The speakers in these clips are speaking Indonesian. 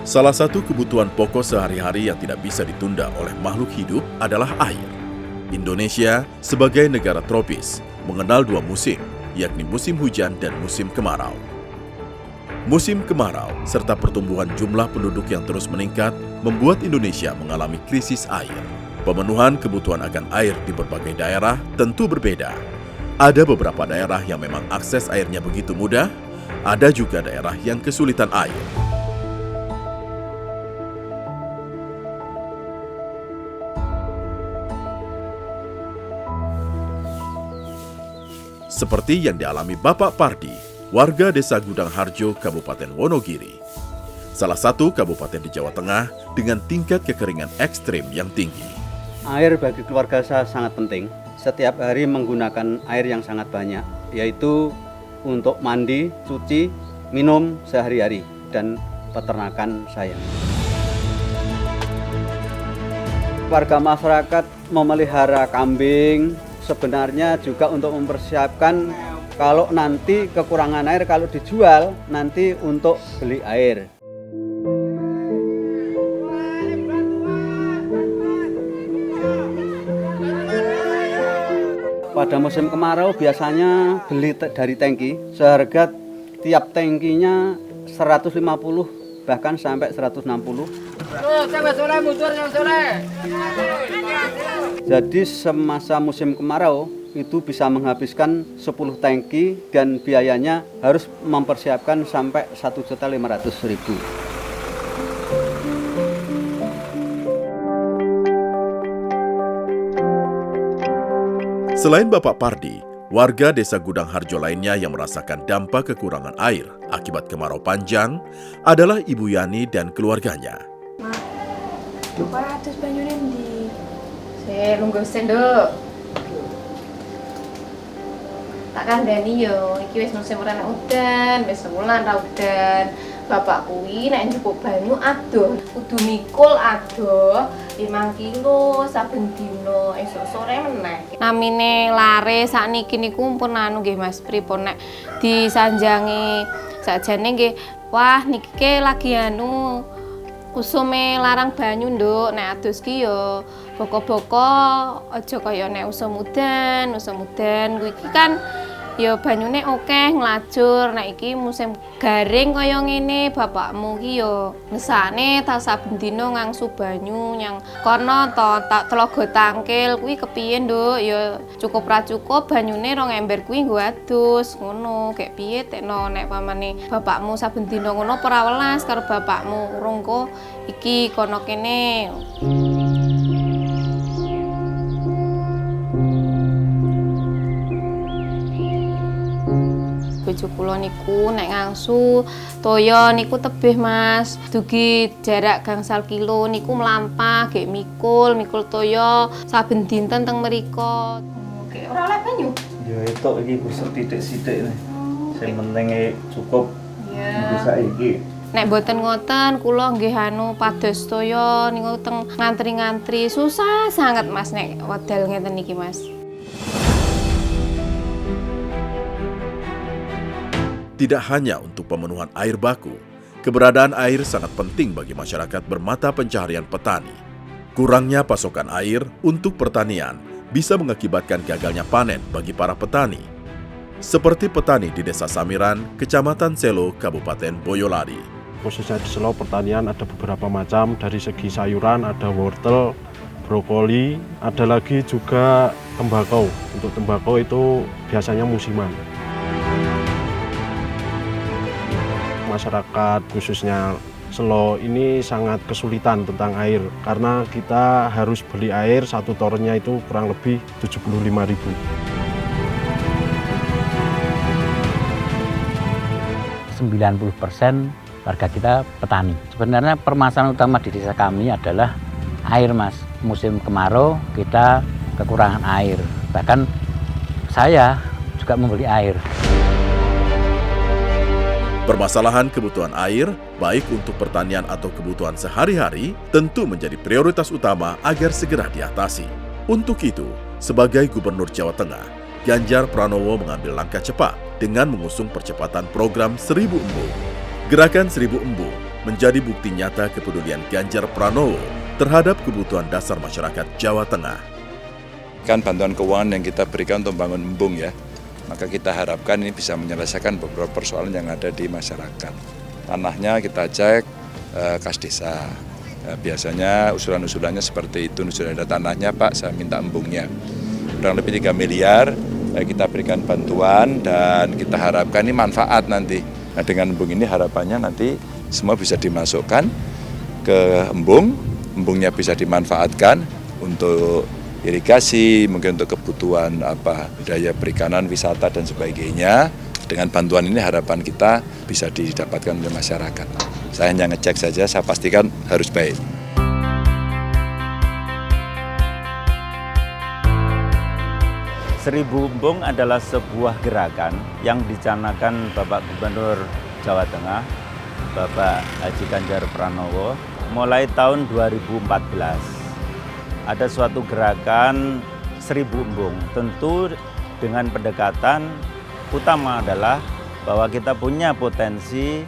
Salah satu kebutuhan pokok sehari-hari yang tidak bisa ditunda oleh makhluk hidup adalah air. Indonesia sebagai negara tropis mengenal dua musim, yakni musim hujan dan musim kemarau. Musim kemarau serta pertumbuhan jumlah penduduk yang terus meningkat membuat Indonesia mengalami krisis air. Pemenuhan kebutuhan akan air di berbagai daerah tentu berbeda. Ada beberapa daerah yang memang akses airnya begitu mudah, ada juga daerah yang kesulitan air. Seperti yang dialami Bapak Pardi, warga Desa Gudang Harjo, Kabupaten Wonogiri. Salah satu kabupaten di Jawa Tengah dengan tingkat kekeringan ekstrim yang tinggi. Air bagi keluarga saya sangat penting. Setiap hari menggunakan air yang sangat banyak, yaitu untuk mandi, cuci, minum sehari-hari, dan peternakan saya. Warga masyarakat memelihara kambing sebenarnya juga untuk mempersiapkan kalau nanti kekurangan air, kalau dijual nanti untuk beli air. Pada musim kemarau biasanya beli dari tangki, seharga tiap tangkinya 150 bahkan sampai 160. Jadi semasa musim kemarau itu bisa menghabiskan 10 tangki dan biayanya harus mempersiapkan sampai 1.500.000. Selain Bapak Pardi, warga Desa Gudang Harjo lainnya yang merasakan dampak kekurangan air akibat kemarau panjang adalah Ibu Yani dan keluarganya. Lupa atus banyune ndi? Saya nunggu sendok. Tak kandhani yo, iki wis musim ora udan, wis sebulan ra udan. Bapak kuwi nek njupuk banyu adoh, kudu mikul adoh 5 kilo saben dina, esuk sore meneh. Namine lare sakniki niku pun anu nggih Mas, pripun nek disanjangi sakjane nggih, wah niki lagi anu usume larang banyu nduk, nek adus ki yo boko-boko aja kaya nek usum udan kuwi iki kan ya banyune akeh nglajur. Nek iki musim garing kaya ngene, bapakmu ki ya ngesane ta saben dina ngangsu banyu nyang kono to tak telaga tangkil kuwi kepiye, Nduk? Ya cukup ra cukup banyune 2 ember kuwi nggo adus ngono. Kek piye tekno nek pamane bapakmu saben dina ngono ora welas karo bapakmu urung kok iki kono kene. Bojo kula niku nek ngangsu toya niku tebih Mas, dugi jarak gangsal kilo niku mlampah gek mikul toya saben dinten teng mriko. Oke, ora oleh banyu? Ya etok iki kusut titik-titik nih. Sing penting cukup. Iya. Saiki. Nek boten ngoten kula nggih anu pados toya niku teng ngantri-ngantri susah sangat Mas nek wedal ngeten iki Mas. Tidak hanya untuk pemenuhan air baku, keberadaan air sangat penting bagi masyarakat bermata pencaharian petani. Kurangnya pasokan air untuk pertanian bisa mengakibatkan gagalnya panen bagi para petani. Seperti petani di Desa Samiran, Kecamatan Selo, Kabupaten Boyolali. Khususnya di Selo pertanian ada beberapa macam, dari segi sayuran ada wortel, brokoli, ada lagi juga tembakau. Untuk tembakau itu biasanya musiman. Masyarakat khususnya Selo ini sangat kesulitan tentang air karena kita harus beli air satu tornya itu kurang lebih 75.000. Warga kita petani. Sebenarnya permasalahan utama di desa kami adalah air Mas. Musim kemarau kita kekurangan air. Bahkan saya juga membeli air. Permasalahan kebutuhan air, baik untuk pertanian atau kebutuhan sehari-hari, tentu menjadi prioritas utama agar segera diatasi. Untuk itu, sebagai Gubernur Jawa Tengah, Ganjar Pranowo mengambil langkah cepat dengan mengusung percepatan program 1000 Embung. Gerakan 1000 Embung menjadi bukti nyata kepedulian Ganjar Pranowo terhadap kebutuhan dasar masyarakat Jawa Tengah. Kan bantuan keuangan yang kita berikan untuk membangun embung ya, maka kita harapkan ini bisa menyelesaikan beberapa persoalan yang ada di masyarakat. Tanahnya kita cek kas desa. Biasanya usulan-usulannya seperti itu, sudah ada tanahnya Pak, saya minta embungnya. Kurang lebih 3 miliar kita berikan bantuan dan kita harapkan ini manfaat nanti. Nah dengan embung ini harapannya nanti semua bisa dimasukkan ke embungnya bisa dimanfaatkan untuk irigasi, mungkin untuk kebutuhan budaya perikanan, wisata dan sebagainya. Dengan bantuan ini harapan kita bisa didapatkan oleh masyarakat. Saya hanya ngecek saja, saya pastikan harus baik. Seribu Embung adalah sebuah gerakan yang dicanangkan Bapak Gubernur Jawa Tengah, Bapak Haji Ganjar Pranowo, mulai tahun 2014. Ada suatu gerakan Seribu Embung, tentu dengan pendekatan utama adalah bahwa kita punya potensi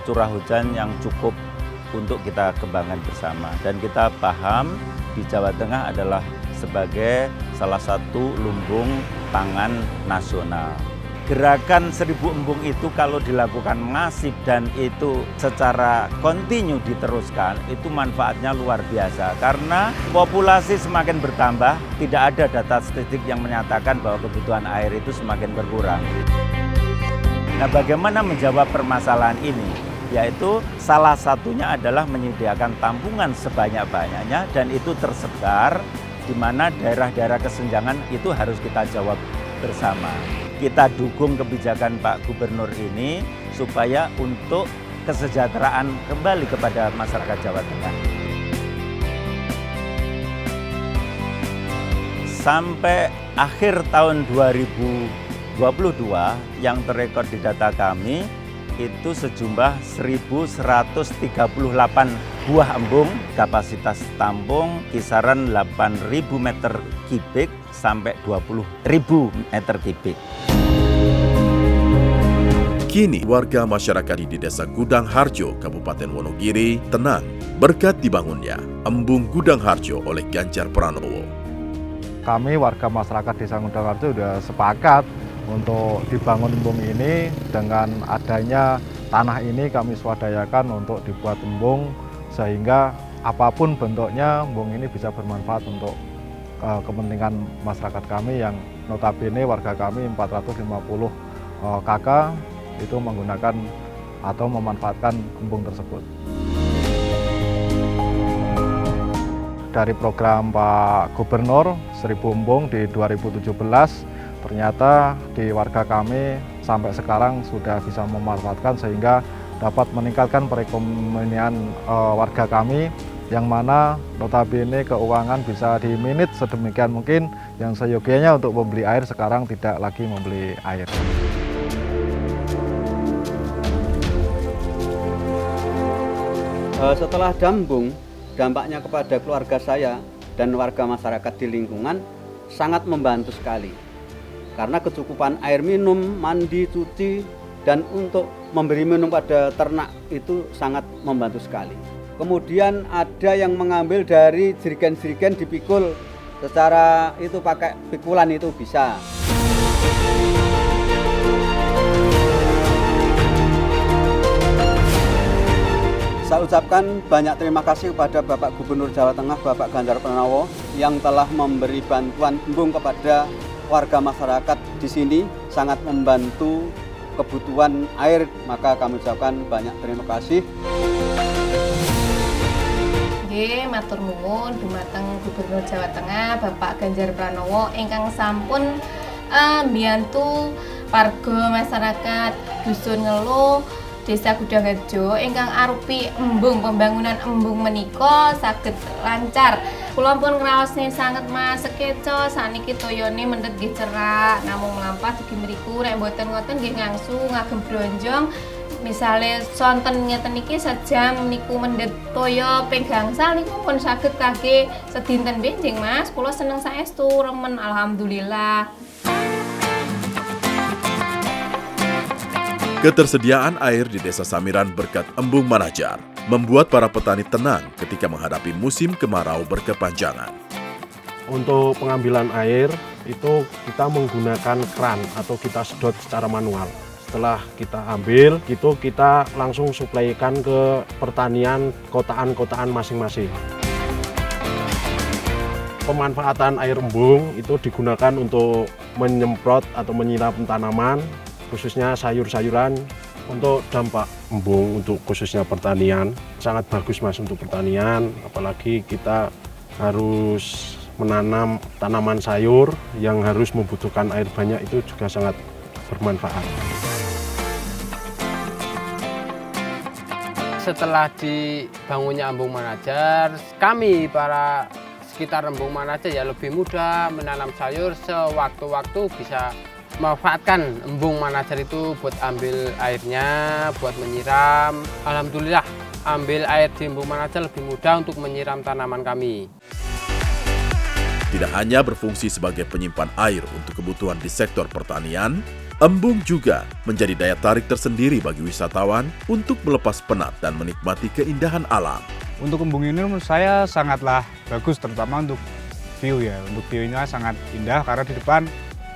curah hujan yang cukup untuk kita kembangkan bersama. Dan kita paham di Jawa Tengah adalah sebagai salah satu lumbung pangan nasional. Gerakan Seribu Embung itu kalau dilakukan masif dan itu secara kontinu diteruskan, itu manfaatnya luar biasa. Karena populasi semakin bertambah, tidak ada data statistik yang menyatakan bahwa kebutuhan air itu semakin berkurang. Nah, bagaimana menjawab permasalahan ini? Yaitu salah satunya adalah menyediakan tampungan sebanyak-banyaknya dan itu tersebar di mana daerah-daerah kesenjangan itu harus kita jawab bersama. Kita dukung kebijakan Pak Gubernur ini supaya untuk kesejahteraan kembali kepada masyarakat Jawa Tengah. Sampai akhir tahun 2022 yang terekod di data kami itu sejumlah 1.138 buah embung, kapasitas tampung kisaran 8.000 meter kubik sampai 20.000 meter kubik. Kini warga masyarakat di Desa Gudang Harjo, Kabupaten Wonogiri tenang berkat dibangunnya Embung Gudang Harjo oleh Ganjar Pranowo. Kami warga masyarakat Desa Gudang Harjo sudah sepakat untuk dibangun embung ini. Dengan adanya tanah ini kami swadayakan untuk dibuat embung sehingga apapun bentuknya embung ini bisa bermanfaat untuk kepentingan masyarakat kami yang notabene warga kami 450 KK itu menggunakan atau memanfaatkan embung tersebut. Dari program Pak Gubernur 1000 embung di 2017 ternyata di warga kami sampai sekarang sudah bisa memanfaatkan sehingga dapat meningkatkan perekonomian warga kami yang mana notabene keuangan bisa diminit sedemikian mungkin yang seyogianya untuk membeli air sekarang tidak lagi membeli air. Setelah dambung, dampaknya kepada keluarga saya dan warga masyarakat di lingkungan sangat membantu sekali. Karena kecukupan air minum, mandi, cuci, dan untuk memberi minum pada ternak itu sangat membantu sekali. Kemudian ada yang mengambil dari jerigen-jerigen dipikul secara itu pakai pikulan itu bisa. Saya ucapkan banyak terima kasih kepada Bapak Gubernur Jawa Tengah, Bapak Ganjar Pranowo yang telah memberi bantuan embung kepada warga masyarakat di sini, sangat membantu kebutuhan air, maka kami ucapkan banyak terima kasih. Nggih, matur nuwun dumateng Gubernur Jawa Tengah Bapak Ganjar Pranowo ingkang sampun mbiyantu warga masyarakat Dusun Ngeluh Desa Gudang Harjo ingkang arupi embung pembangunan embung menika saged lancar. Kula pun ngraosne sanget Mas sekeca saniki toyone mendhet nggih cerak, namung mlampah dugi mriku nek mboten ngoten nggih ngangsu ngagem bronjong. Misale sonten ngeten iki sejam niku mendhet toya ping gangsal niku pun saged kangge sedinten benjing Mas. Kula seneng saestu remen alhamdulillah. Ketersediaan air di Desa Samiran berkat Embung Manajar membuat para petani tenang ketika menghadapi musim kemarau berkepanjangan. Untuk pengambilan air itu kita menggunakan kran atau kita sedot secara manual. Setelah kita ambil, itu kita langsung suplaikan ke pertanian kotaan-kotaan masing-masing. Pemanfaatan air embung itu digunakan untuk menyemprot atau menyiram tanaman, khususnya sayur-sayuran. Untuk dampak embung untuk khususnya pertanian sangat bagus Mas untuk pertanian, apalagi kita harus menanam tanaman sayur yang harus membutuhkan air banyak, itu juga sangat bermanfaat. Setelah dibangunnya Embung Manajer, kami para sekitar Embung Manajer ya lebih mudah menanam sayur, sewaktu-waktu bisa memanfaatkan Embung Manajer itu buat ambil airnya, buat menyiram. Alhamdulillah, ambil air di Embung Manajer lebih mudah untuk menyiram tanaman kami. Tidak hanya berfungsi sebagai penyimpan air untuk kebutuhan di sektor pertanian, embung juga menjadi daya tarik tersendiri bagi wisatawan untuk melepas penat dan menikmati keindahan alam. Untuk embung ini menurut saya sangatlah bagus, terutama untuk view ya. Untuk view-nya sangat indah karena di depan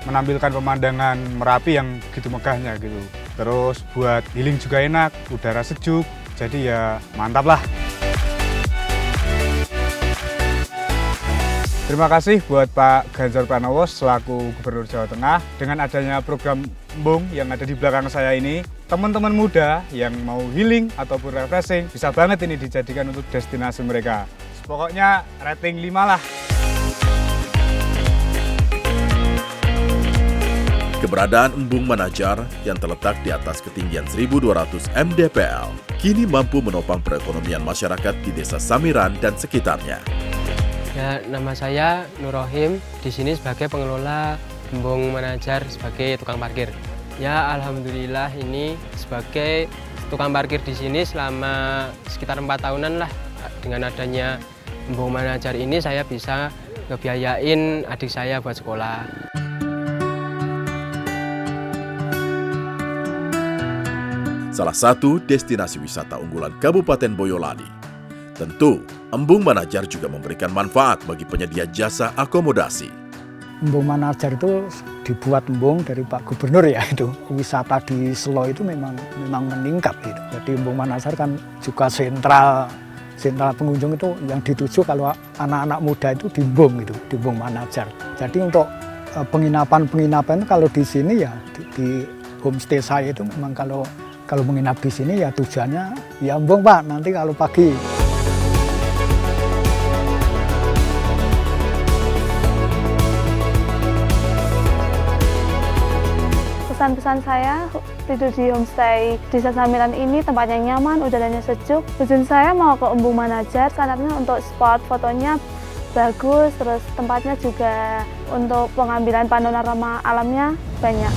menampilkan pemandangan Merapi yang begitu megahnya gitu. Terus buat healing juga enak, udara sejuk, jadi ya mantap lah. Terima kasih buat Pak Ganjar Pranowo selaku Gubernur Jawa Tengah. Dengan adanya program Embung yang ada di belakang saya ini, teman-teman muda yang mau healing ataupun refreshing bisa banget ini dijadikan untuk destinasi mereka. Pokoknya rating 5 lah. Keberadaan Embung Manajer yang terletak di atas ketinggian 1.200 mdpl kini mampu menopang perekonomian masyarakat di Desa Samiran dan sekitarnya. Ya, nama saya Nur Rohim, di sini sebagai pengelola Embung Manajer sebagai tukang parkir. Ya, alhamdulillah ini sebagai tukang parkir di sini selama sekitar 4 tahunan lah. Dengan adanya Embung Manajer ini saya bisa ngebiayain adik saya buat sekolah. Salah satu destinasi wisata unggulan Kabupaten Boyolali. Tentu, Embung Manajer juga memberikan manfaat bagi penyedia jasa akomodasi. Embung Manajer itu dibuat embung dari Pak Gubernur ya, itu wisata di Selo itu memang meningkat gitu. Jadi Embung Manajer kan juga sentral pengunjung itu yang dituju kalau anak-anak muda itu di Embung gitu, di Embung Manajer. Jadi untuk penginapan itu kalau di sini ya di homestay saya itu memang kalau menginap di sini ya tujuannya ya Embung Pak, nanti kalau pagi. Pesan-pesan saya tidur di homestay Desa Samiran ini tempatnya nyaman, udaranya sejuk. Tujuan saya mau ke Embung Manajer, karena untuk spot fotonya bagus, terus tempatnya juga untuk pengambilan panorama alamnya banyak.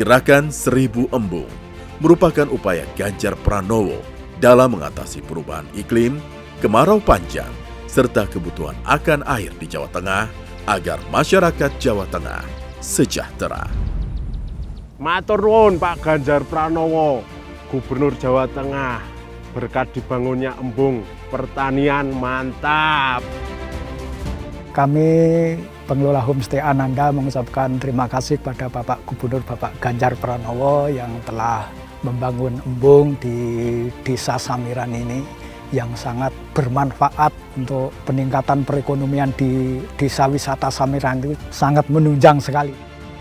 Gerakan 1000 Embung merupakan upaya Ganjar Pranowo dalam mengatasi perubahan iklim, kemarau panjang, serta kebutuhan akan air di Jawa Tengah agar masyarakat Jawa Tengah sejahtera. Matur nuwun Pak Ganjar Pranowo, Gubernur Jawa Tengah. Berkat dibangunnya embung, pertanian mantap. Kami pengelola homestay Ananda mengucapkan terima kasih kepada Bapak Gubernur Bapak Ganjar Pranowo yang telah membangun embung di Desa Samiran ini yang sangat bermanfaat untuk peningkatan perekonomian di Desa Wisata Samiran itu sangat menunjang sekali.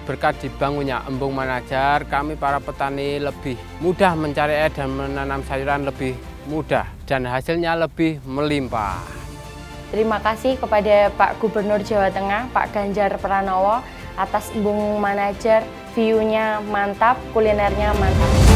Berkat dibangunnya Embung Manajer, kami para petani lebih mudah mencari air dan menanam sayuran lebih mudah dan hasilnya lebih melimpah. Terima kasih kepada Pak Gubernur Jawa Tengah, Pak Ganjar Pranowo atas Embung Manajer, view-nya mantap, kulinernya mantap.